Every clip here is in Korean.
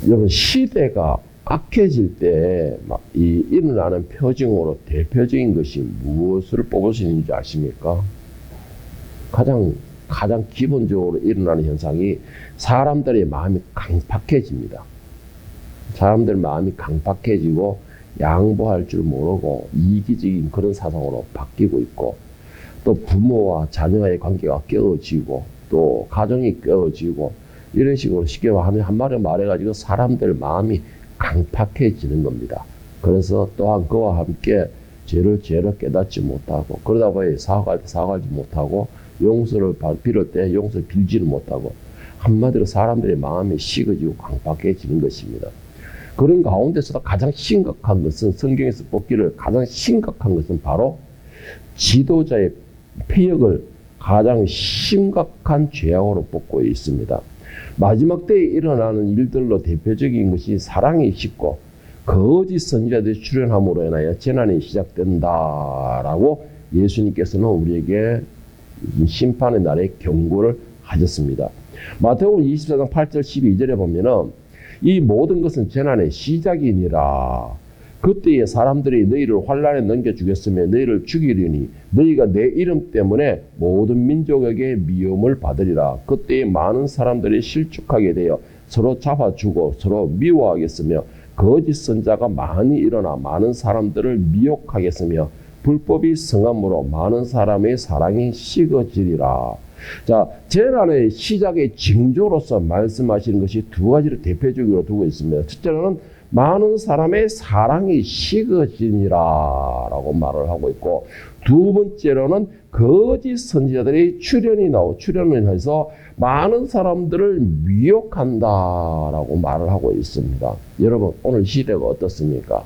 여러분, 시대가 악해질 때 일어나는 표징으로 대표적인 것이 무엇을 뽑을 수 있는지 아십니까? 가장 기본적으로 일어나는 현상이 사람들의 마음이 강팍해집니다. 사람들 마음이 강팍해지고 양보할 줄 모르고 이기적인 그런 사상으로 바뀌고 있고, 또 부모와 자녀의 관계가 깨어지고, 또 가정이 깨어지고, 이런 식으로 쉽게 한마디로 말해가지고 사람들 마음이 강팍해지는 겁니다. 그래서 또한 그와 함께 죄를 깨닫지 못하고, 그러다 보니 사과할 때 사과하지 못하고, 용서를 빌을 때 용서를 빌지를 못하고, 한마디로 사람들의 마음이 식어지고 강팍해지는 것입니다. 그런 가운데서도 가장 심각한 것은, 성경에서 뽑기를 가장 심각한 것은 바로 지도자의 폐역을 가장 심각한 죄악으로 뽑고 있습니다. 마지막 때에 일어나는 일들로 대표적인 것이 사랑이 식고 거짓 선지자들이 출현함으로 인하여 재난이 시작된다라고 예수님께서는 우리에게 심판의 날에 경고를 하셨습니다. 마태복음 24장 8절 12절에 보면은 이 모든 것은 재난의 시작이니라. 그때에 사람들이 너희를 환난에 넘겨주겠으며 너희를 죽이려니 너희가 내 이름 때문에 모든 민족에게 미움을 받으리라. 그때에 많은 사람들이 실족하게 되어 서로 잡아주고 서로 미워하겠으며 거짓 선자가 많이 일어나 많은 사람들을 미혹하겠으며 불법이 성함으로 많은 사람의 사랑이 식어지리라. 자, 재난의 시작의 징조로서 말씀하시는 것이 두 가지를 대표적으로 두고 있습니다. 첫째로는 많은 사람의 사랑이 식어지니라 라고 말을 하고 있고, 두 번째로는 거짓 선지자들이 출현을 해서 많은 사람들을 미혹한다 라고 말을 하고 있습니다. 여러분, 오늘 시대가 어떻습니까?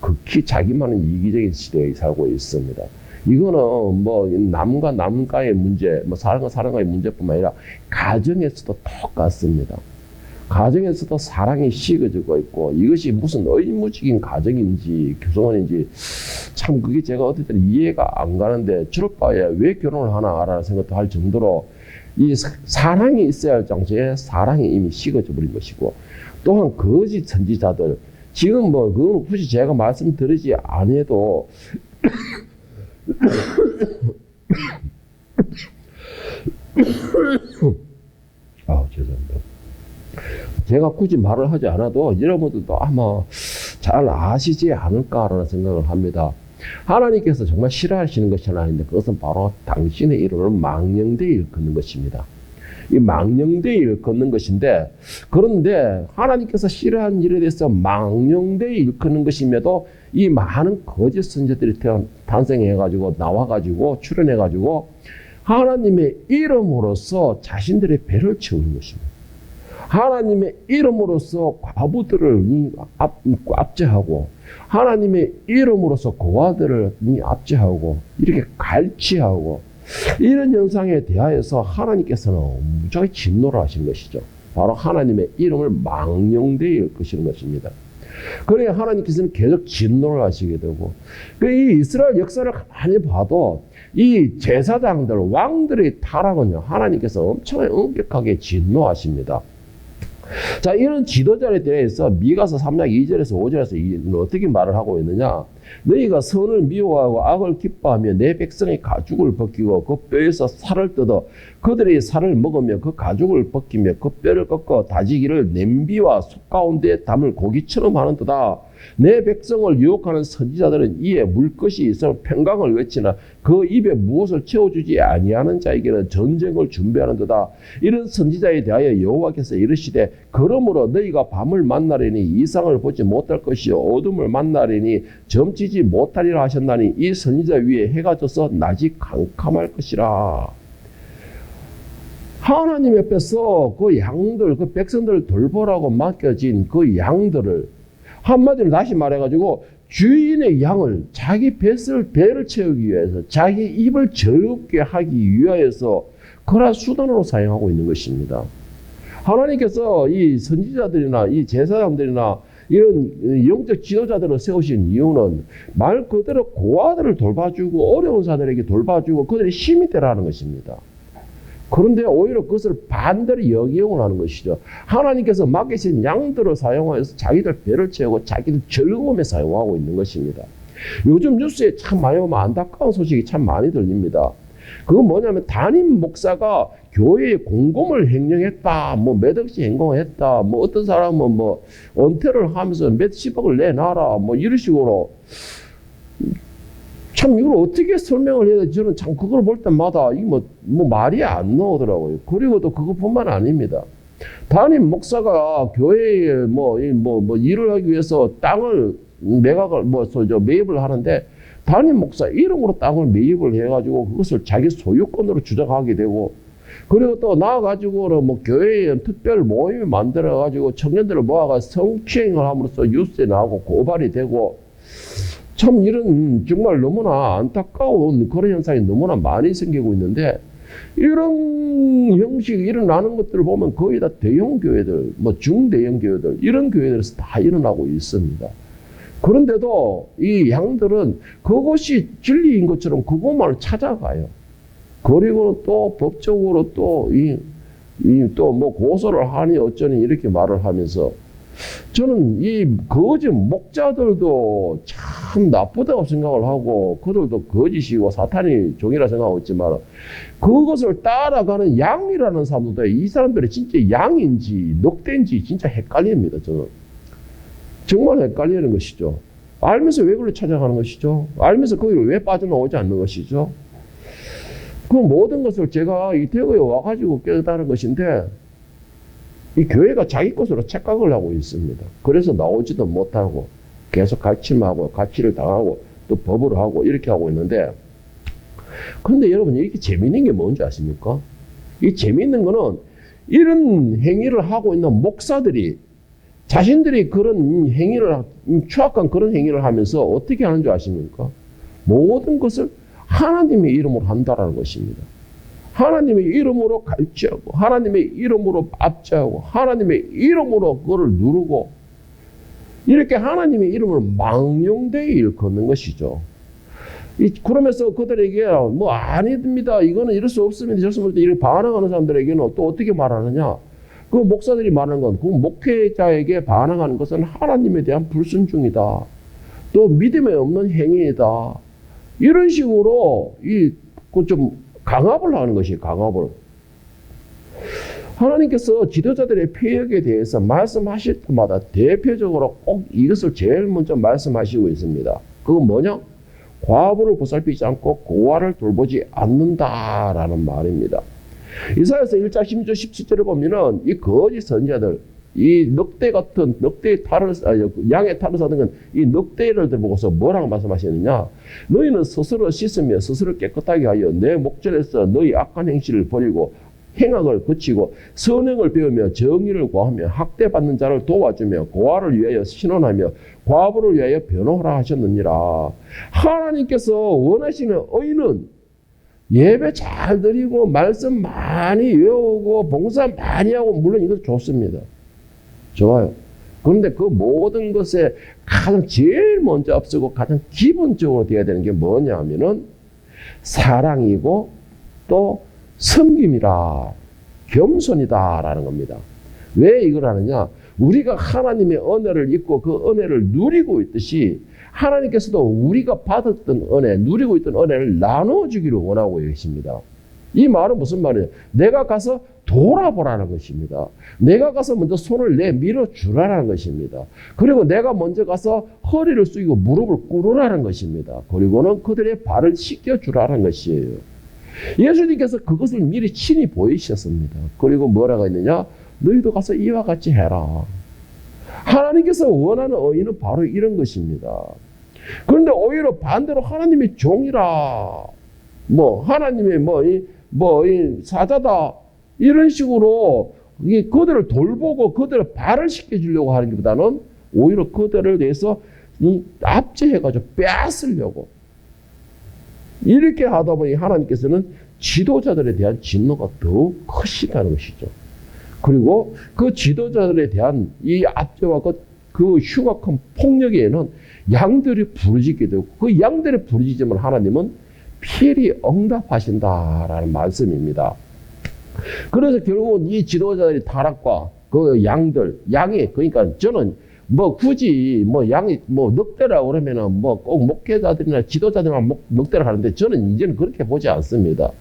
극히 자기만은 이기적인 시대에 살고 있습니다. 이거는 남과 남과의 문제, 사람과 사람과의 문제뿐만 아니라 가정에서도 똑같습니다. 가정에서도 사랑이 식어지고 있고, 이것이 무슨 의무적인 가정인지 교성원인지 참 그게 제가 어쨌든 이해가 안 가는데, 저럴 바에 왜 결혼을 하나라는 생각도 할 정도로 이 사랑이 있어야 할 정도의 사랑이 이미 식어져 버린 것이고, 또한 거짓 선지자들, 지금 그건 굳이 제가 말씀드리지 않아도 죄송합니다. 제가 굳이 말을 하지 않아도 여러분들도 아마 잘 아시지 않을까라는 생각을 합니다. 하나님께서 정말 싫어하시는 것이 하나 있는데, 그것은 바로 당신의 이름을 망령되이 일컫는 것입니다. 이 망령되이 일컫는 것인데, 그런데 하나님께서 싫어하는 일에 대해서 망령되이 일컫는 것임에도 이 많은 거짓 선지자들이 탄생해가지고 나와가지고 출현해가지고 하나님의 이름으로써 자신들의 배를 채우는 것입니다. 하나님의 이름으로써 과부들을 압제하고, 하나님의 이름으로써 고아들을 압제하고, 이렇게 갈취하고, 이런 현상에 대하여서 하나님께서는 무지하게 진노를 하신 것이죠. 바로 하나님의 이름을 망령되이 일컫는 것입니다. 그래야 하나님께서는 계속 진노를 하시게 되고, 이 이스라엘 역사를 가만히 봐도 이 제사장들, 왕들의 타락은요, 하나님께서 엄청나게 엄격하게 진노하십니다. 자, 이런 지도자에 대해서 미가서 3장 2절에서 5절에서 어떻게 말을 하고 있느냐? 너희가 선을 미워하고 악을 기뻐하며 내 백성의 가죽을 벗기고 그 뼈에서 살을 뜯어 그들의 살을 먹으며 그 가죽을 벗기며 그 뼈를 꺾어 다지기를 냄비와 솥 가운데 담을 고기처럼 하는도다. 내 백성을 유혹하는 선지자들은 이에 물 것이 있어 평강을 외치나 그 입에 무엇을 채워주지 아니하는 자에게는 전쟁을 준비하는도다. 이런 선지자에 대하여 여호와께서 이르시되 그러므로 너희가 밤을 만나려니 이상을 보지 못할 것이요 어둠을 만나려니 점치지 못하리라 하셨나니 이 선지자 위에 해가 져서 낮이 캄캄할 것이라. 하나님 옆에서 그 양들, 그 백성들을 돌보라고 맡겨진 그 양들을, 한마디로 다시 말해가지고 주인의 양을 자기 배를 채우기 위해서, 자기 입을 즐겁게 하기 위하여서 그런 수단으로 사용하고 있는 것입니다. 하나님께서 이 선지자들이나 이 제사장들이나 이런 영적 지도자들을 세우신 이유는 말 그대로 고아들을 돌봐주고 어려운 자들에게 돌봐주고 그들의 힘이 되라는 것입니다. 그런데 오히려 그것을 반대로 역이용을 하는 것이죠. 하나님께서 맡기신 양들을 사용하여서 자기들 배를 채우고 자기들 즐거움에 사용하고 있는 것입니다. 요즘 뉴스에 참 많이 보면 안타까운 소식이 참 많이 들립니다. 그건 뭐냐면 담임 목사가 교회에 공금을 횡령했다, 뭐 몇억씩 행공했다, 뭐 어떤 사람은 뭐 은퇴를 하면서 몇십억을 내놔라, 뭐 이런 식으로. 참 이걸 어떻게 설명을 해야 되지? 저는 참 그걸 볼 때마다 이 뭐 말이 안 나오더라고요. 그리고 또 그것뿐만 아닙니다. 담임 목사가 교회에 뭐 일을 하기 위해서 땅을 매각을 매입을 하는데 담임 목사 이름으로 땅을 매입을 해가지고 그것을 자기 소유권으로 주장하게 되고, 그리고 또 나와가지고는 뭐 교회에 특별 모임을 만들어가지고 청년들을 모아가 성추행을 함으로써 뉴스에 나오고 고발이 되고, 참 이런 정말 너무나 안타까운 그런 현상이 너무나 많이 생기고 있는데, 이런 형식이 일어나는 것들을 보면 거의 다 대형 교회들, 뭐 중대형 교회들, 이런 교회들에서 다 일어나고 있습니다. 그런데도 이 양들은 그것이 진리인 것처럼 그것만을 찾아가요. 그리고 또 법적으로 또 뭐 고소를 하니 어쩌니 이렇게 말을 하면서, 저는 이 거짓 목자들도 참 나쁘다고 생각을 하고 그들도 거짓이고 사탄이 종이라 생각하고 있지만, 그것을 따라가는 양이라는 사람도 이 사람들이 진짜 양인지 늑대인지 진짜 헷갈립니다. 저는 정말 헷갈리는 것이죠. 알면서 왜 그걸 찾아가는 것이죠? 알면서 거기를 왜 빠져나오지 않는 것이죠? 그 모든 것을 제가 이 대구에 와가지고 깨달은 것인데, 이 교회가 자기 것으로 착각을 하고 있습니다. 그래서 나오지도 못하고 계속 가침하고 가치를 당하고 또 법으로 하고 이렇게 하고 있는데, 그런데 여러분 이렇게 재미있는 게 뭔지 아십니까? 이 재미있는 거는 이런 행위를 하고 있는 목사들이 자신들이 그런 행위를, 추악한 그런 행위를 하면서 어떻게 하는 줄 아십니까? 모든 것을 하나님의 이름으로 한다라는 것입니다. 하나님의 이름으로 갈취하고 하나님의 이름으로 압제하고 하나님의 이름으로 그거를 누르고, 이렇게 하나님의 이름을 망령되이 일컫는 것이죠. 그러면서 그들에게 뭐 아닙니다, 이거는 이럴 수 없습니다, 저럴 수 없습니다, 이렇게 반항하는 사람들에게는 또 어떻게 말하느냐? 그 목사들이 말하는 건, 그 목회자에게 반항하는 것은 하나님에 대한 불순종이다, 또 믿음에 없는 행위이다, 이런 식으로 좀 강압을 하는 것이 강압을. 하나님께서 지도자들의 폐역에 대해서 말씀하실 때마다 대표적으로 꼭 이것을 제일 먼저 말씀하시고 있습니다. 그건 뭐냐? 과부를 보살피지 않고 고아를 돌보지 않는다라는 말입니다. 이사야서 1장 16절 17절을 보면은 이 거짓 선지자들, 이 늑대 같은 양의 탈을 사는 건 이 늑대를 보고서 뭐라고 말씀하시느냐? 너희는 스스로 씻으며 스스로 깨끗하게 하여 내 목전에서 너희 악한 행실을 버리고 행악을 그치고 선행을 배우며 정의를 구하며 학대받는 자를 도와주며 고아를 위하여 신원하며 과부를 위하여 변호하라 하셨느니라. 하나님께서 원하시는 의는 예배 잘 드리고 말씀 많이 외우고 봉사 많이 하고, 물론 이것도 좋습니다. 좋아요. 그런데 그 모든 것에 가장 제일 먼저 앞서고 가장 기본적으로 되어야 되는 게 뭐냐 하면은 사랑이고 또 섬김이라, 겸손이다라는 겁니다. 왜 이걸 하느냐? 우리가 하나님의 은혜를 입고 그 은혜를 누리고 있듯이 하나님께서도 우리가 받았던 은혜, 누리고 있던 은혜를 나눠주기를 원하고 계십니다. 이 말은 무슨 말이에요? 내가 가서 돌아보라는 것입니다. 내가 가서 먼저 손을 내밀어 주라는 것입니다. 그리고 내가 먼저 가서 허리를 숙이고 무릎을 꿇으라는 것입니다. 그리고는 그들의 발을 씻겨 주라는 것이에요. 예수님께서 그것을 미리 친히 보이셨습니다. 그리고 뭐라고 했느냐? 너희도 가서 이와 같이 해라. 하나님께서 원하는 의의는 바로 이런 것입니다. 그런데 오히려 반대로 하나님의 종이라, 하나님의 사자다, 이런 식으로 그들을 돌보고 그들을 발을 씻겨주려고 하는 것보다는 오히려 그들을 대해서 압제해가지고 빼앗으려고 이렇게 하다 보니 하나님께서는 지도자들에 대한 진노가 더욱 크시다는 것이죠. 그리고 그 지도자들에 대한 이 압제와 그 흉악한 폭력에는 양들이 부르짖게 되고, 그 양들이 부르짖으면 하나님은 필히 응답하신다라는 말씀입니다. 그래서 결국은 이 지도자들이 타락과 그 양이, 그러니까 저는 뭐 굳이 뭐 양이 뭐 넉대라고 그러면은 뭐 꼭 목회자들이나 지도자들만 넉대를 하는데 저는 이제는 그렇게 보지 않습니다.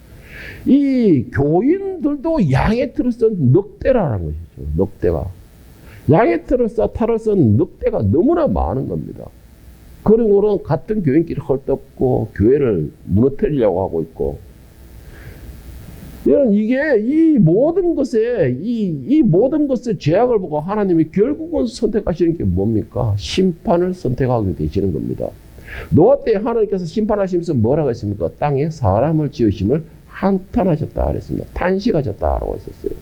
이 교인들도 양의 틀을 쓴 넉대라는 것이죠. 넉대가. 양의 틀을 쓴 넉대가 너무나 많은 겁니다. 그리고는 같은 교인끼리 헐떡고 교회를 무너뜨리려고 하고 있고, 이게 이 모든 것에 이 모든 것의 죄악을 보고 하나님이 결국은 선택하시는 게 뭡니까? 심판을 선택하게 되시는 겁니다. 노아 때 하나님께서 심판하시면서 뭐라고 했습니까? 땅에 사람을 지으심을 한탄하셨다 그랬습니다. 탄식하셨다라고 했었어요.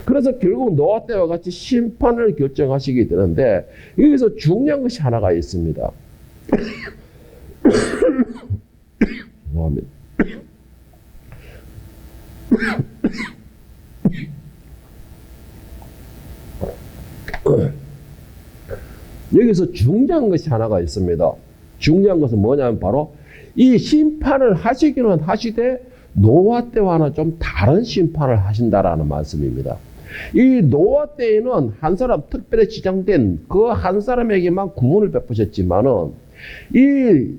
그래서 결국 노아 때와 같이 심판을 결정하시게 되는데 여기서 중요한 것이 하나가 있습니다. 여기서 중요한 것이 하나가 있습니다. 중요한 것은 뭐냐면 바로 이 심판을 하시기는 하시되 노아 때와는 좀 다른 심판을 하신다라는 말씀입니다. 이 노아 때에는 한 사람 특별히 지정된 그 한 사람에게만 구원을 베푸셨지만은 이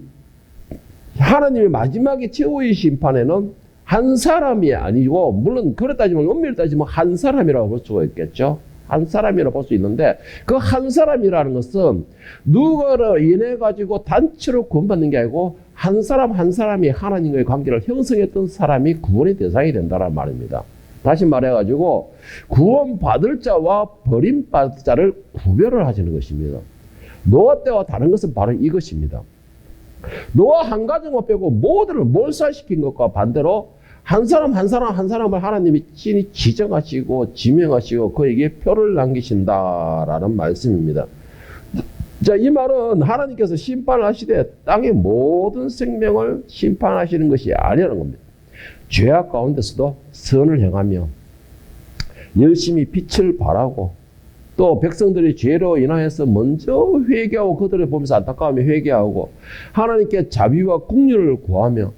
하나님의 마지막에 최후의 심판에는 한 사람이 아니고, 물론 그렇다 따지면 엄밀히 따지면 한 사람이라고 볼 수가 있겠죠. 한 사람이라고 볼 수 있는데 그 한 사람이라는 것은 누구를 인해 가지고 단체로 구원받는 게 아니고 한 사람 한 사람이 하나님과의 관계를 형성했던 사람이 구원의 대상이 된다는 말입니다. 다시 말해가지고 구원받을 자와 버림받을 자를 구별을 하시는 것입니다. 노아 때와 다른 것은 바로 이것입니다. 노아 한 가정만 빼고 모두를 몰살시킨 것과 반대로 한 사람 한 사람을 하나님이 친히 지정하시고 지명하시고 그에게 표를 남기신다라는 말씀입니다. 자, 이 말은 하나님께서 심판을 하시되 땅의 모든 생명을 심판하시는 것이 아니라는 겁니다. 죄악 가운데서도 선을 행하며 열심히 빛을 발하고 또 백성들이 죄로 인하여서 먼저 회개하고 그들을 보면서 안타까우며 회개하고 하나님께 자비와 긍휼을 구하며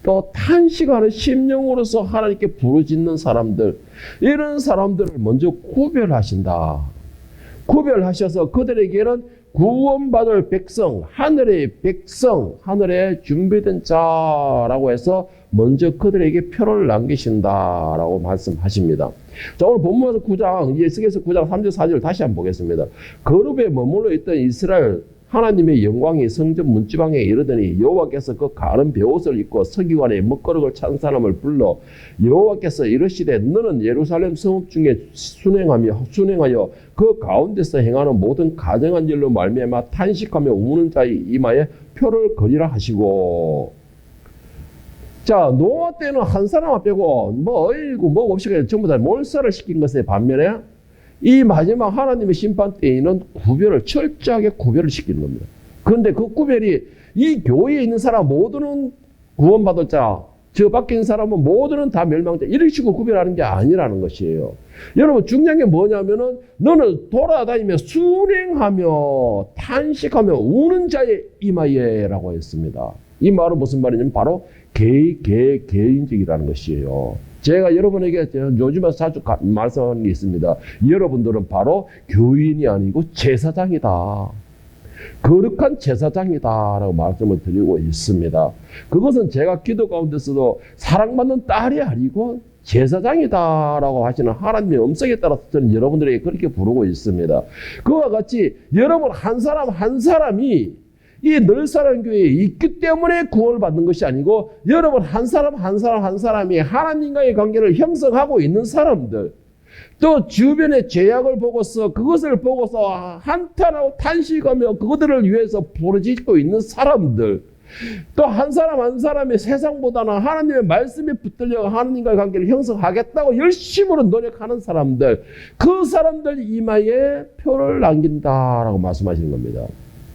또 탄식하는 심령으로서 하나님께 부르짖는 사람들, 이런 사람들을 먼저 구별하신다. 구별하셔서 그들에게는 구원받을 백성, 하늘의 준비된 자라고 해서 먼저 그들에게 표를 남기신다라고 말씀하십니다. 자, 오늘 본문에서 9장, 에스겔서 9장 3절 4절을 다시 한번 보겠습니다. 거룩에 머물러 있던 이스라엘 하나님의 영광이 성전 문지방에 이르더니 여호와께서 그 가는 베옷을 입고 서기관의 먹거룩을 찬 사람을 불러 여호와께서 이르시되 너는 예루살렘 성읍 중에 순행하여 그 가운데서 행하는 모든 가정한 일로 말미암아 탄식하며 우는 자의 이마에 표를 그리라 하시고. 자, 노아 때는 한 사람 빼고 뭐 어이구 뭐 없이 그냥 전부 다 몰살을 시킨 것에 반면에 이 마지막 하나님의 심판 때에는 철저하게 구별을 시키는 겁니다. 그런데 그 구별이 이 교회에 있는 사람 모두는 구원받을 자, 저 밖에 있는 사람은 모두는 다 멸망자, 이런 식으로 구별하는 게 아니라는 것이에요. 여러분, 중요한 게 뭐냐면은 너는 돌아다니며 순행하며 탄식하며 우는 자의 이마에라고 했습니다. 이 말은 무슨 말이냐면 바로 개인적이라는 것이에요. 제가 여러분에게 요즘에 자주 말씀하는 게 있습니다. 여러분들은 바로 교인이 아니고 제사장이다. 거룩한 제사장이다라고 말씀을 드리고 있습니다. 그것은 제가 기도 가운데서도 사랑받는 딸이 아니고 제사장이다라고 하시는 하나님의 음성에 따라서 저는 여러분들에게 그렇게 부르고 있습니다. 그와 같이 여러분 한 사람이 이 늘사랑교회에 있기 때문에 구원을 받는 것이 아니고 여러분 한 사람이 하나님과의 관계를 형성하고 있는 사람들, 또 주변의 죄악을 보고서 그것을 보고서 한탄하고 탄식하며 그것들을 위해서 부르짖고 있는 사람들, 또 한 사람이 세상보다는 하나님의 말씀에 붙들려 하나님과의 관계를 형성하겠다고 열심으로 노력하는 사람들, 그 사람들 이마에 표를 남긴다라고 말씀하시는 겁니다.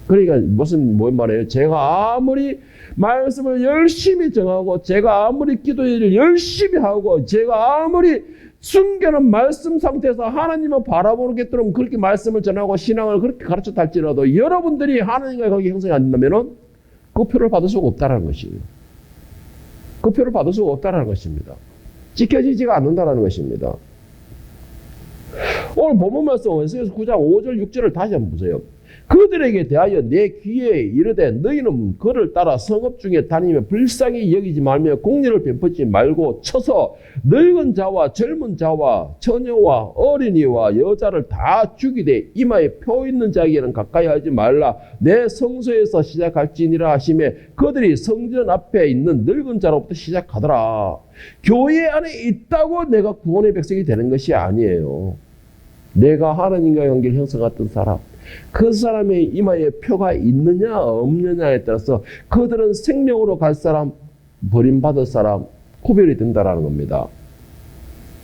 그러니까 뭔 말이에요? 제가 아무리 말씀을 열심히 정하고 제가 아무리 기도를 열심히 하고 제가 아무리 숨겨놓은 말씀 상태에서 하나님을 바라보겠도록 그렇게 말씀을 전하고 신앙을 그렇게 가르쳤다 할지라도 여러분들이 하나님과의 관계 형성이 안 된다면 그 표를 받을 수가 없다는 것이에요. 그 표를 받을 수가 없다는 것입니다. 지켜지지가 않는다는 것입니다. 오늘 본문 말씀 에스겔서 9장 5절 6절을 다시 한번 보세요. 그들에게 대하여 내 귀에 이르되 너희는 그를 따라 성읍 중에 다니며 불쌍히 여기지 말며 공리를 베푸지 말고 쳐서 늙은 자와 젊은 자와 처녀와 어린이와 여자를 다 죽이되 이마에 표 있는 자에게는 가까이 하지 말라. 내 성소에서 시작할지니라 하시매 그들이 성전 앞에 있는 늙은 자로부터 시작하더라. 교회 안에 있다고 내가 구원의 백성이 되는 것이 아니에요. 내가 하나님과 관계를 형성했던 사람, 그 사람의 이마에 표가 있느냐 없느냐에 따라서 그들은 생명으로 갈 사람, 버림받을 사람 구별이 된다는 겁니다.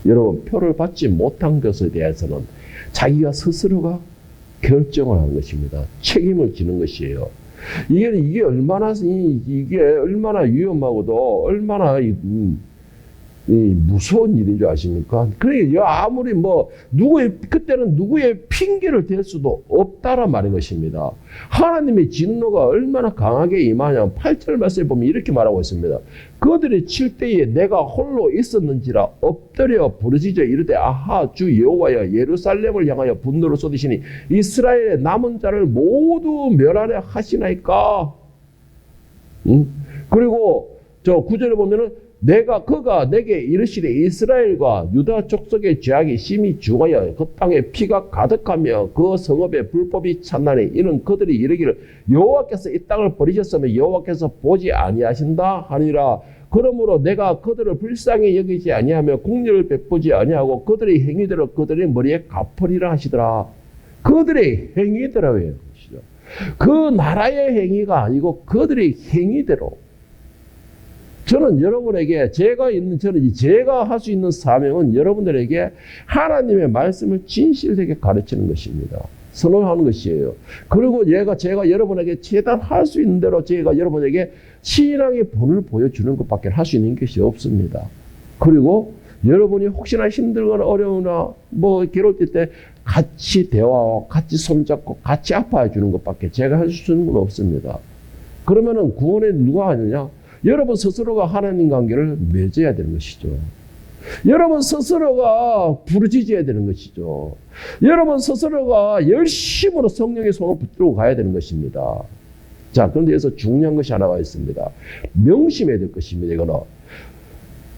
여러분, 표를 받지 못한 것에 대해서는 자기가 스스로가 결정을 하는 것입니다. 책임을 지는 것이에요. 이게 얼마나 위험하고도 얼마나 무서운 일인 줄 아십니까? 그러니까 아무리 그때는 누구의 핑계를 댈 수도 없다란 말인 것입니다. 하나님의 진노가 얼마나 강하게 임하냐면 8절 말씀에 보면 이렇게 말하고 있습니다. 그들이 칠 때에 내가 홀로 있었는지라 엎드려 부르짖어 이르되 아하 주 여호와여 예루살렘을 향하여 분노를 쏟으시니 이스라엘의 남은 자를 모두 멸하려 하시나이까. 그리고 저 9절에 보면은 그가 내게 이르시되 이스라엘과 유다 족속의 죄악이 심히 중하여 그 땅에 피가 가득하며 그 성읍에 불법이 찬나니 이는 그들이 이르기를 여호와께서 이 땅을 버리셨으면 여호와께서 보지 아니하신다 하니라. 그러므로 내가 그들을 불쌍히 여기지 아니하며 공의를 베푸지 아니하고 그들의 행위대로 그들의 머리에 갚으리라 하시더라. 그들의 행위대로예요. 그 나라의 행위가 아니고 그들의 행위대로. 저는 여러분에게 제가 할 수 있는 사명은 여러분들에게 하나님의 말씀을 진실되게 가르치는 것입니다. 선언하는 것이에요. 그리고 제가 여러분에게 최대한 할 수 있는 대로 제가 여러분에게 신앙의 본을 보여주는 것밖에 할 수 있는 것이 없습니다. 그리고 여러분이 혹시나 힘들거나 어려우나 괴로울 때 같이 대화하고 같이 손잡고 같이 아파해 주는 것밖에 제가 할 수 있는 건 없습니다. 그러면은 구원에 누가 하느냐? 여러분 스스로가 하나님 관계를 맺어야 되는 것이죠. 여러분 스스로가 부르짖어야 되는 것이죠. 여러분 스스로가 열심으로 성령의 손을 붙들고 가야 되는 것입니다. 자, 그런데 여기서 중요한 것이 하나가 있습니다. 명심해야 될 것입니다. 이거는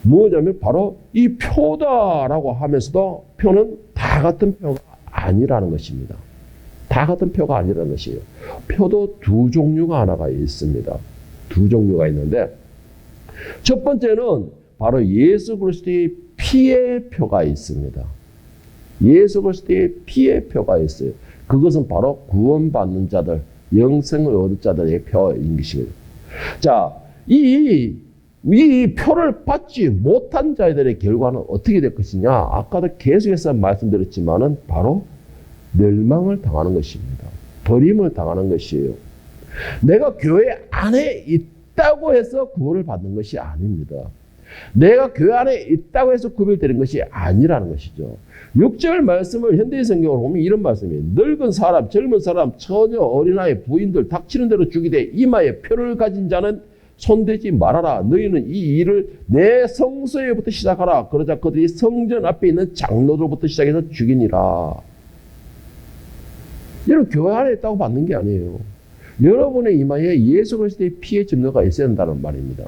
뭐냐면 바로 이 표다라고 하면서도 표는 다 같은 표가 아니라는 것입니다. 다 같은 표가 아니라는 것이에요. 표도 두 종류가 하나가 있습니다. 두 종류가 있는데 첫 번째는 바로 예수 그리스도의 피의 표가 있습니다. 예수 그리스도의 피의 표가 있어요. 그것은 바로 구원받는 자들, 영생을 얻을 자들의 표인 것이에요. 자, 이 표를 받지 못한 자들의 결과는 어떻게 될 것이냐? 아까도 계속해서 말씀드렸지만은 바로 멸망을 당하는 것입니다. 버림을 당하는 것이에요. 내가 교회 안에 있다고 해서 구원을 받는 것이 아닙니다. 내가 교회 안에 있다고 해서 구별되는 것이 아니라는 것이죠. 6절 말씀을 현대의 성경으로 보면 이런 말씀이에요. 늙은 사람, 젊은 사람, 처녀, 어린아이, 부인들 닥치는 대로 죽이되 이마에 표를 가진 자는 손대지 말아라. 너희는 이 일을 내 성소에부터 시작하라. 그러자 그들이 성전 앞에 있는 장로들부터 시작해서 죽이니라. 여러분 교회 안에 있다고 받는 게 아니에요. 여러분의 이마에 예수 그리스도의 피의 증거가 있어야 한다는 말입니다.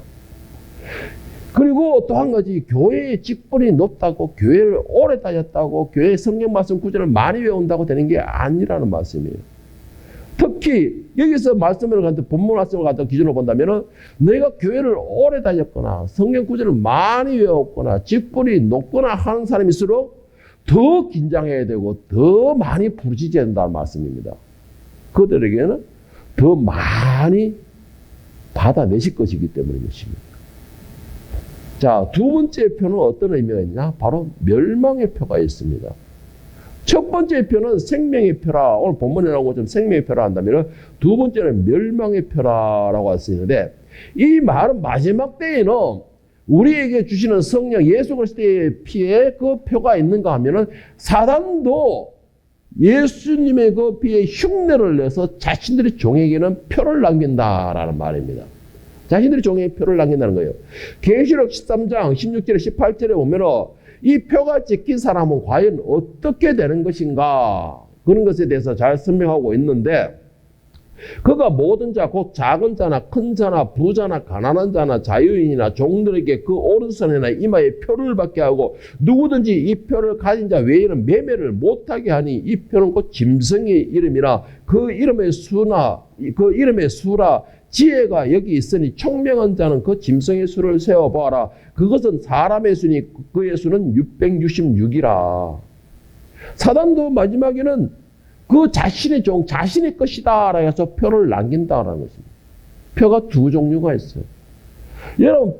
그리고 또 한 가지, 교회의 직분이 높다고, 교회를 오래 다녔다고, 교회 성경 말씀 구절을 많이 외운다고 되는 게 아니라는 말씀이에요. 특히 여기서 말씀을 갖다 본문 말씀을 갖다 기준으로 본다면은 내가 교회를 오래 다녔거나 성경 구절을 많이 외웠거나 직분이 높거나 하는 사람일수록 더 긴장해야 되고 더 많이 부르짖어야 된다는 말씀입니다. 그들에게는 더 많이 받아내실 것이기 때문인 것입니다. 자, 두 번째 표는 어떤 의미가 있냐? 바로 멸망의 표가 있습니다. 첫 번째 표는 생명의 표라, 오늘 본문에 나온 것처럼 생명의 표라 한다면 두 번째는 멸망의 표라라고 할 수 있는데, 이 말은 마지막 때에는 우리에게 주시는 성령 예수 그리스도의 피에 그 표가 있는가 하면은 사단도 예수님의 그 피에 흉내를 내서 자신들의 종에게는 표를 남긴다라는 말입니다. 자신들이 종이에 표를 남긴다는 거예요. 계시록 13장 16절에 18절에 보면은 이 표가 찍힌 사람은 과연 어떻게 되는 것인가? 그런 것에 대해서 잘 설명하고 있는데, 그가 모든 자, 곧 작은 자나 큰 자나 부자나 가난한 자나 자유인이나 종들에게 그 오른손이나 이마에 표를 받게 하고 누구든지 이 표를 가진 자 외에는 매매를 못하게 하니 이 표는 곧 짐승의 이름이라 그 이름의 수라 지혜가 여기 있으니 총명한 자는 그 짐승의 수를 세어보아라. 그것은 사람의 수니 그의 수는 666이라. 사단도 마지막에는 그 자신의 종, 자신의 것이다 라고 해서 표를 남긴다라는 것입니다. 표가 두 종류가 있어요. 여러분,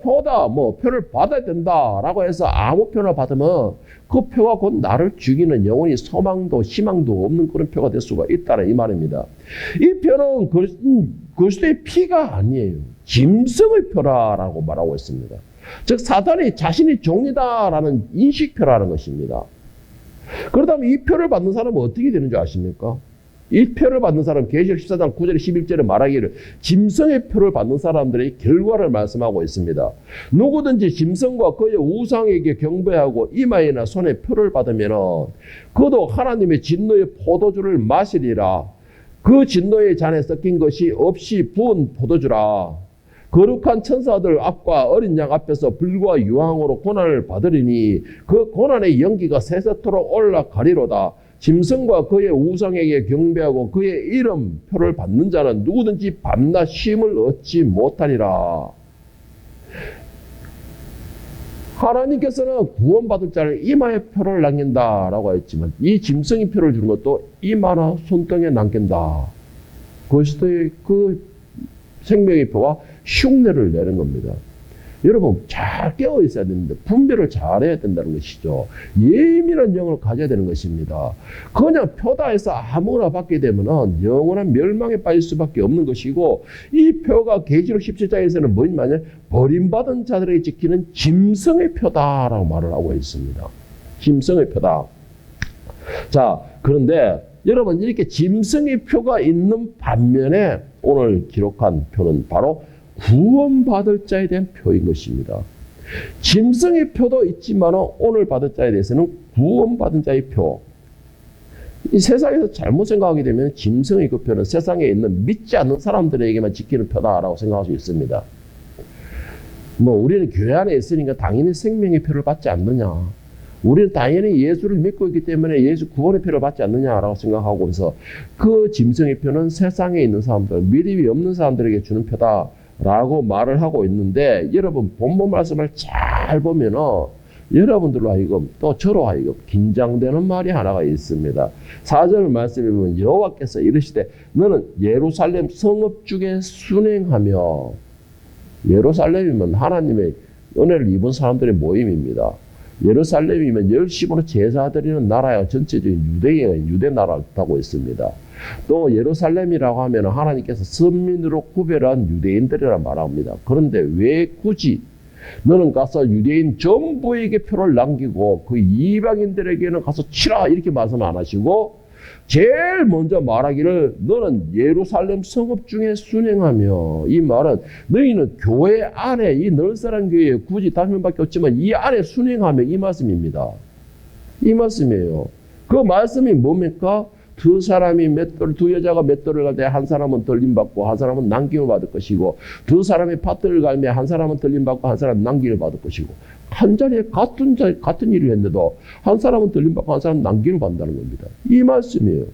표를 받아야 된다라고 해서 아무 표나 받으면 그 표가 곧 나를 죽이는 영원히 소망도 희망도 없는 그런 표가 될 수가 있다는 이 말입니다. 이 표는 그리스도의 피가 아니에요. 짐승의 표라라고 말하고 있습니다. 즉 사단이 자신이 종이다라는 인식표라는 것입니다. 그렇다면 이 표를 받는 사람은 어떻게 되는 줄 아십니까? 이 표를 받는 사람, 계시록 14장 9절 11절에 말하기를 짐승의 표를 받는 사람들의 결과를 말씀하고 있습니다. 누구든지 짐승과 그의 우상에게 경배하고 이마에나 손에 표를 받으면 그도 하나님의 진노의 포도주를 마시리라. 그 진노의 잔에 섞인 것이 없이 부은 포도주라. 거룩한 천사들 앞과 어린 양 앞에서 불과 유황으로 고난을 받으리니 그 고난의 연기가 세세토록 올라가리로다. 짐승과 그의 우상에게 경배하고 그의 이름표를 받는 자는 누구든지 밤낮 쉼을 얻지 못하리라. 하나님께서는 구원받을 자를 이마에 표를 남긴다라고 했지만 이 짐승의 표를 주는 것도 이마나 손등에 남긴다. 그리스도의 그 생명의 표와 흉내를 내는 겁니다. 여러분 잘 깨어 있어야 되는데 분별을 잘해야 된다는 것이죠. 예민한 영을 가져야 되는 것입니다. 그냥 표다 해서 아무거나 받게 되면 영원한 멸망에 빠질 수밖에 없는 것이고, 이 표가 계시록 17장에서는 뭐냐면 버림받은 자들에게 지키는 짐승의 표다라고 말을 하고 있습니다. 짐승의 표다. 자, 그런데 여러분 이렇게 짐승의 표가 있는 반면에 오늘 기록한 표는 바로 구원받을 자에 대한 표인 것입니다. 짐승의 표도 있지만 오늘 받을 자에 대해서는 구원받은 자의 표. 이 세상에서 잘못 생각하게 되면 짐승의 그 표는 세상에 있는 믿지 않는 사람들에게만 지키는 표다라고 생각할 수 있습니다. 우리는 교회 안에 있으니까 당연히 생명의 표를 받지 않느냐. 우리는 당연히 예수를 믿고 있기 때문에 예수 구원의 표를 받지 않느냐라고 생각하고서 그 짐승의 표는 세상에 있는 사람들, 믿음이 없는 사람들에게 주는 표다라고 말을 하고 있는데, 여러분 본문 말씀을 잘 보면은 여러분들로 하여금 또 저로 하여금 긴장되는 말이 하나가 있습니다. 4절 말씀에 보면 여호와께서 이르시되 너는 예루살렘 성읍 중에 순행하며, 예루살렘이면 하나님의 은혜를 입은 사람들의 모임입니다. 예루살렘이면 열심으로 제사 드리는 나라야, 전체적인 유대 나라라고 했습니다. 또 예루살렘이라고 하면 하나님께서 선민으로 구별한 유대인들이라 말합니다. 그런데 왜 굳이 너는 가서 유대인 전부에게 표를 남기고 그 이방인들에게는 가서 치라 이렇게 말씀 안 하시고, 제일 먼저 말하기를 너는 예루살렘 성읍 중에 순행하며, 이 말은 너희는 교회 안에, 이 널사랑 교회에 굳이 5명밖에 없지만 이 안에 순행하며, 이 말씀입니다. 이 말씀이에요. 그 말씀이 뭡니까? 두 여자가 맷돌을 갈 때 한 사람은 들림받고 한 사람은 남김을 받을 것이고, 두 사람이 밭을 갈며 한 사람은 들림받고 한 사람은 남김을 받을 것이고, 한 자리에 같은 일을 했는데도 한 사람은 들림받고 한 사람은 남김을 받는다는 겁니다. 이 말씀이에요.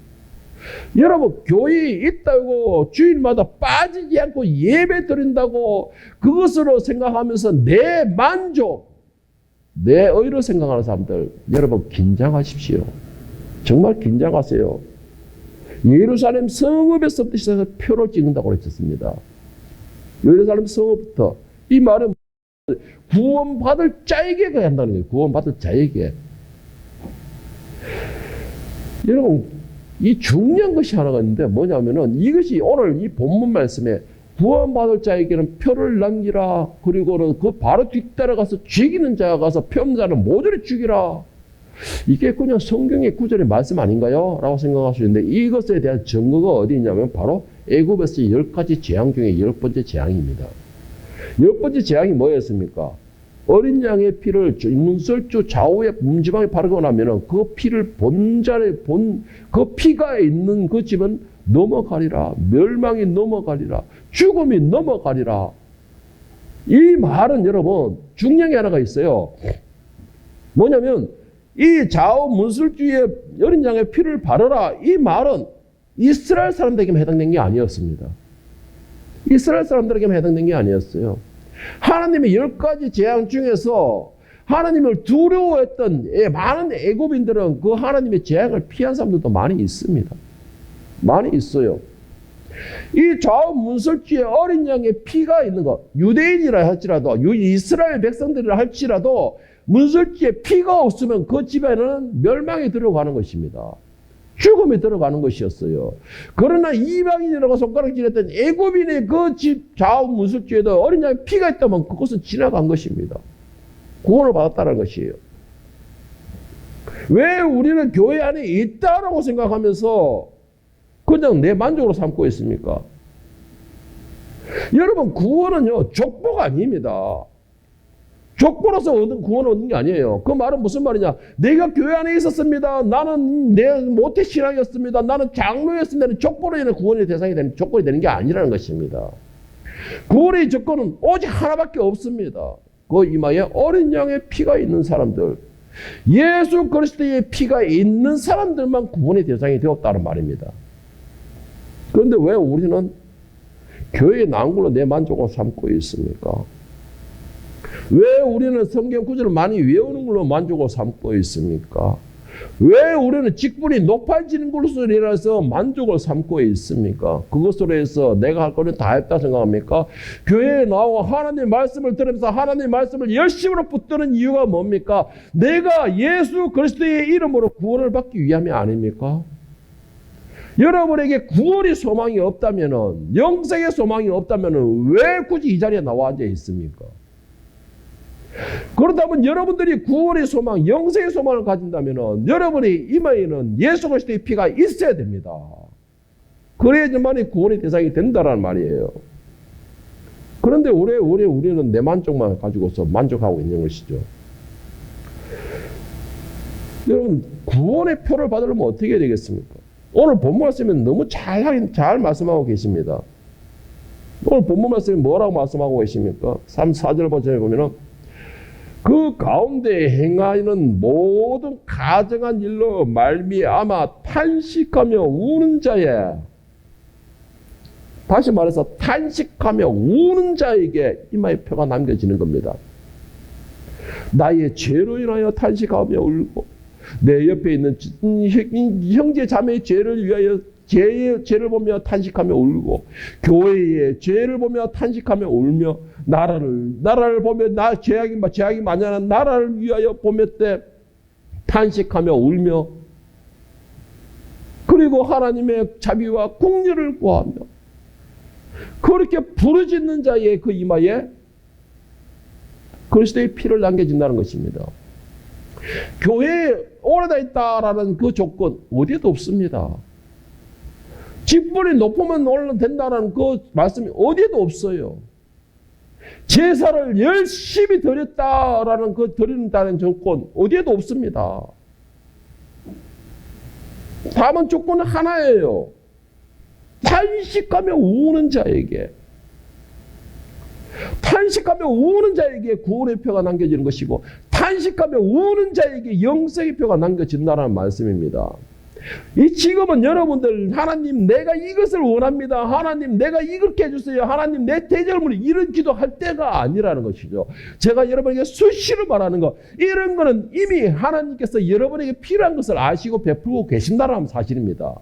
여러분 교회에 있다고 주일마다 빠지지 않고 예배 드린다고 그것으로 생각하면서 내 만족, 내 의로 생각하는 사람들, 여러분 긴장하십시오. 정말 긴장하세요. 예루살렘 성읍에서부터 시작해서 표를 찍는다고 그랬습니다. 예루살렘 성읍부터. 이 말은 구원받을 자에게 가야 한다는 거예요. 구원받을 자에게. 여러분 이 중요한 것이 하나가 있는데 뭐냐면은, 이것이 오늘 이 본문 말씀에 구원받을 자에게는 표를 남기라, 그리고는 그 바로 뒤따라가서 죽이는 자가 가서 표험자는 모조리 죽이라. 이게 그냥 성경의 구절의 말씀 아닌가요? 라고 생각할 수 있는데, 이것에 대한 증거가 어디 있냐면 바로 애굽에서 10가지 재앙 중에 10번째 재앙입니다. 열 번째 재앙이 뭐였습니까? 어린 양의 피를 문설주 좌우에 문지방에 바르고 나면은 그 피를 그 피가 있는 그 집은 넘어가리라. 멸망이 넘어가리라. 죽음이 넘어가리라. 이 말은 여러분 중요한 하나가 있어요. 뭐냐면 이 좌우 문설주에 어린 양의 피를 바르라. 이 말은 이스라엘 사람들에게만 해당된 게 아니었습니다. 이스라엘 사람들에게만 해당된 게 아니었어요. 하나님의 10가지 재앙 중에서 하나님을 두려워했던 많은 애굽인들은 그 하나님의 재앙을 피한 사람들도 많이 있습니다. 많이 있어요. 이 좌우 문설주에 어린 양의 피가 있는 것, 유대인이라 할지라도, 이스라엘 백성들이라 할지라도 문설주에 피가 없으면 그 집에는 멸망이 들어가는 것입니다. 죽음이 들어가는 것이었어요. 그러나 이방인이라고 손가락질했던 애굽인의 그 집 좌우 문설주에도 어린 양의 피가 있다면 그것은 지나간 것입니다. 구원을 받았다는 것이에요. 왜 우리는 교회 안에 있다라고 생각하면서 그냥 내 만족으로 삼고 있습니까? 여러분, 구원은요 족보가 아닙니다. 족보로서 얻은 구원을 얻는 게 아니에요. 그 말은 무슨 말이냐? 내가 교회 안에 있었습니다. 나는 내 모태신앙이었습니다. 나는 장로였습니다. 족보로 인해 구원의 대상이 되는, 조건이 되는 게 아니라는 것입니다. 구원의 조건은 오직 하나밖에 없습니다. 그 이마에 어린 양의 피가 있는 사람들, 예수 그리스도의 피가 있는 사람들만 구원의 대상이 되었다는 말입니다. 그런데 왜 우리는 교회에 나온 걸로 내 만족을 삼고 있습니까? 왜 우리는 성경 구절을 많이 외우는 걸로 만족을 삼고 있습니까? 왜 우리는 직분이 높아지는 것으로 인해서 만족을 삼고 있습니까? 그것으로 해서 내가 할 거는 다 했다 생각합니까? 교회에 나와 하나님 말씀을 들으면서 하나님 말씀을 열심으로 붙드는 이유가 뭡니까? 내가 예수 그리스도의 이름으로 구원을 받기 위함이 아닙니까? 여러분에게 구원의 소망이 없다면은, 영생의 소망이 없다면은 왜 굳이 이 자리에 나와 앉아 있습니까? 그렇다면 여러분들이 구원의 소망, 영생의 소망을 가진다면 여러분의 이마에는 예수 그리스도의 피가 있어야 됩니다. 그래야지만 구원의 대상이 된다는 말이에요. 그런데 우리는 내 만족만 가지고서 만족하고 있는 것이죠. 여러분, 구원의 표를 받으려면 어떻게 해야 되겠습니까? 오늘 본문 말씀은 너무 잘 말씀하고 계십니다. 오늘 본문 말씀이 뭐라고 말씀하고 계십니까? 3, 4절 버전에 보면은 그 가운데 행하는 모든 가정한 일로 말미암아 탄식하며 우는 자에, 다시 말해서 탄식하며 우는 자에게 이마의 표가 남겨지는 겁니다. 나의 죄로 인하여 탄식하며 울고 내 옆에 있는 형제 자매의 죄를 위하여 죄를 보며 탄식하며 울고 교회의 죄를 보며 탄식하며 울며 나라를 보며 죄악이 많냐는 나라를 위하여 보며 때 탄식하며 울며 그리고 하나님의 자비와 긍휼을 구하며 그렇게 부르짖는 자의 그 이마에 그리스도의 피를 남겨진다는 것입니다. 교회에 오래다 있다라는 그 조건 어디에도 없습니다. 직분이 높으면 올라도 된다는 그 말씀이 어디에도 없어요. 제사를 열심히 드렸다라는 그 드린다는 조건 어디에도 없습니다. 다만 조건은 하나예요. 탄식하며 우는 자에게 구원의 표가 남겨지는 것이고 탄식하며 우는 자에게 영생의 표가 남겨진다는 말씀입니다. 이 지금은 여러분들 하나님 내가 이것을 원합니다. 하나님 내가 이렇게 해주세요. 하나님 내 대절문을 이런 기도할 때가 아니라는 것이죠. 제가 여러분에게 수시로 말하는 거 이런 거는 이미 하나님께서 여러분에게 필요한 것을 아시고 베풀고 계신다는 사실입니다.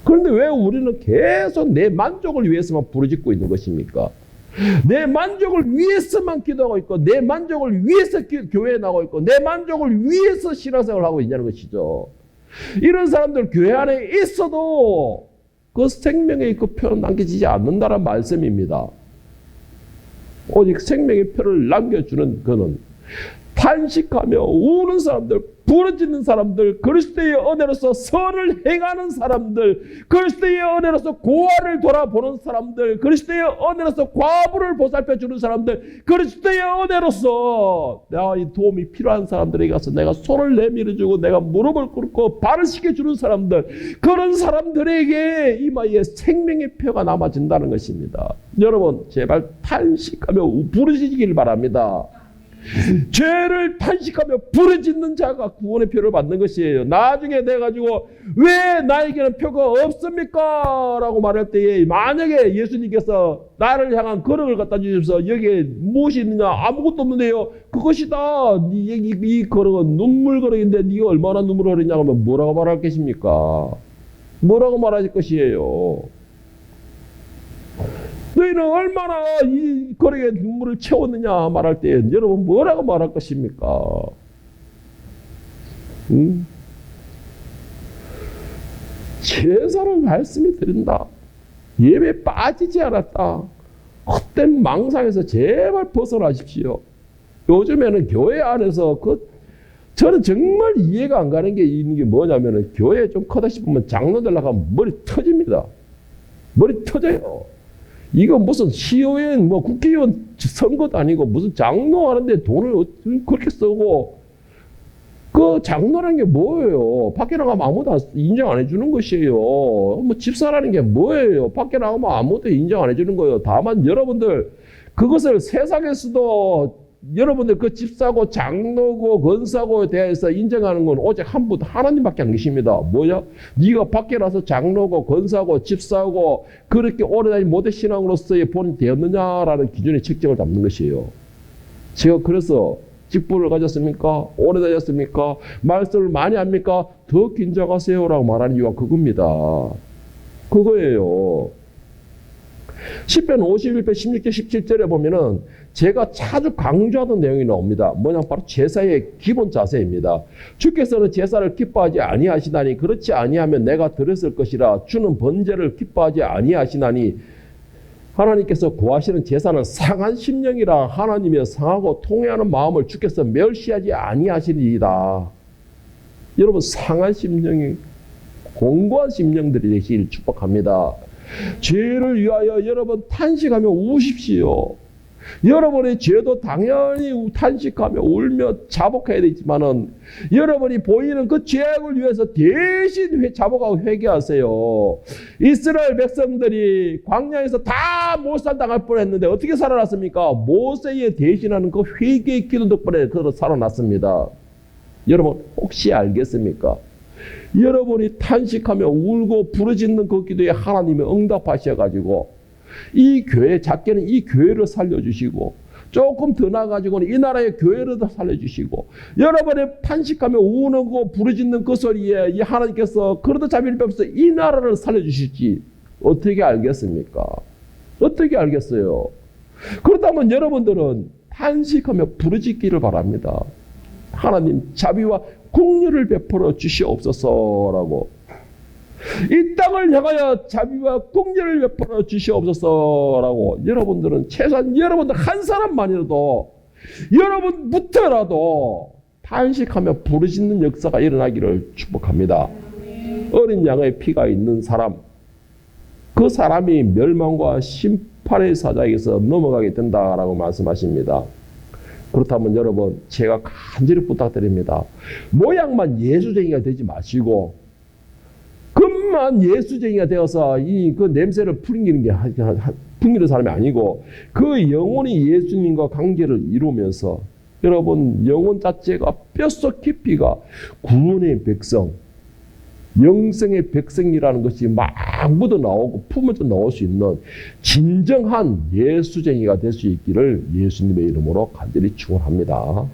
그런데 왜 우리는 계속 내 만족을 위해서만 부르짖고 있는 것입니까? 내 만족을 위해서만 기도하고 있고 내 만족을 위해서 교회에 나가고 있고 내 만족을 위해서 신앙생활을 하고 있냐는 것이죠. 이런 사람들 교회 안에 있어도 그 생명의 그 표는 남겨지지 않는다는 말씀입니다. 오직 생명의 표를 남겨주는 그는 탄식하며 우는 사람들, 부르짖는 사람들, 그리스도의 은혜로서 선을 행하는 사람들, 그리스도의 은혜로서 고아를 돌아보는 사람들, 그리스도의 은혜로서 과부를 보살펴 주는 사람들, 그리스도의 은혜로서 내가 이 도움이 필요한 사람들에게 가서 내가 손을 내밀어 주고 내가 무릎을 꿇고 발을 씻겨 주는 사람들, 그런 사람들에게 이마에 생명의 표가 남아진다는 것입니다. 여러분 제발 탄식하며 부르짖기를 바랍니다. 죄를 탄식하며 부르짖는 자가 구원의 표를 받는 것이에요. 나중에 내가지고 왜 나에게는 표가 없습니까? 라고 말할 때에 만약에 예수님께서 나를 향한 거룩을 갖다 주셔서 여기에 무엇이 있느냐? 아무것도 없는데요. 그것이다. 이 거룩은 눈물 거룩인데 네가 얼마나 눈물을 흘리냐 하면 뭐라고 말할 것입니까? 뭐라고 말하실 것이에요? 너희는 얼마나 이 거룩에 눈물을 채웠느냐 말할 때 여러분 뭐라고 말할 것입니까? 제사를 말씀이 드린다. 예배 빠지지 않았다. 헛된 망상에서 제발 벗어나십시오. 요즘에는 교회 안에서 저는 정말 이해가 안 가는 게 있는 게 뭐냐면은 교회 좀 커다 싶으면 장로들 나가면 머리 터집니다. 머리 터져요. 이거 무슨 시의원, 국회의원 선거도 아니고 무슨 장로 하는데 돈을 그렇게 쓰고 그 장로라는 게 뭐예요? 밖에 나가면 아무도 인정 안 해주는 것이에요. 집사라는 게 뭐예요? 밖에 나가면 아무도 인정 안 해주는 거예요. 다만 여러분들 그것을 세상에서도 여러분들 그 집사고 장로고 권사고에 대해서 인정하는 건 오직 한 분 하나님밖에 안 계십니다. 뭐야? 네가 밖에 나서 장로고 권사고 집사고 그렇게 오래다닌 모태 신앙으로서의 본이 되었느냐라는 기준의 책정을 잡는 것이에요. 제가 그래서 직분을 가졌습니까? 오래 다녔습니까? 말씀을 많이 합니까? 더 긴장하세요라고 말하는 이유가 그겁니다. 그거예요. 10편 51편 16절 17절에 보면은 제가 자주 강조하던 내용이 나옵니다. 뭐냐? 바로 제사의 기본 자세입니다. 주께서는 제사를 기뻐하지 아니하시나니 그렇지 아니하면 내가 들었을 것이라. 주는 번제를 기뻐하지 아니하시나니 하나님께서 구하시는 제사는 상한 심령이라. 하나님의 상하고 통회하는 마음을 주께서 멸시하지 아니하시리이다. 여러분 상한 심령이 공고한 심령들이 되시길 축복합니다. 죄를 위하여 여러분 탄식하며 우십시오. 여러분의 죄도 당연히 탄식하며 울며 자복해야 되지만은 여러분이 보이는 그 죄악을 위해서 대신 자복하고 회개하세요. 이스라엘 백성들이 광야에서 다 몰살당할 뻔했는데 어떻게 살아났습니까? 모세의 대신하는 그 회개의 기도 덕분에 그들은 살아났습니다. 여러분 혹시 알겠습니까? 여러분이 탄식하며 울고 부르짖는 그 기도에 하나님이 응답하셔가지고 이 교회, 작게는 이 교회를 살려주시고 조금 더 나아가지고는 이 나라의 교회를 더 살려주시고 여러분의 탄식하며 우는 거 부르짖는 그 소리에 이 하나님께서 그러다 자비를 베풀어서 이 나라를 살려주실지 어떻게 알겠습니까? 어떻게 알겠어요? 그렇다면 여러분들은 탄식하며 부르짖기를 바랍니다. 하나님 자비와 긍휼을 베풀어 주시옵소서라고. 이 땅을 향하여 자비와 긍휼을 베풀어 주시옵소서라고. 여러분들은 최소한 여러분들 한 사람만이라도 여러분부터라도 탄식하며 부르짖는 역사가 일어나기를 축복합니다. 어린 양의 피가 있는 사람, 그 사람이 멸망과 심판의 사자에게서 넘어가게 된다라고 말씀하십니다. 그렇다면 여러분 제가 간절히 부탁드립니다. 모양만 예수쟁이가 되지 마시고 금만 예수쟁이가 되어서 그 냄새를 풍기는 사람이 아니고 그 영혼이 예수님과 관계를 이루면서 여러분 영혼 자체가 뼛속 깊이가 구원의 백성, 영생의 백성이라는 것이 막 묻어나오고 품어져 나올 수 있는 진정한 예수쟁이가 될 수 있기를 예수님의 이름으로 간절히 축원합니다.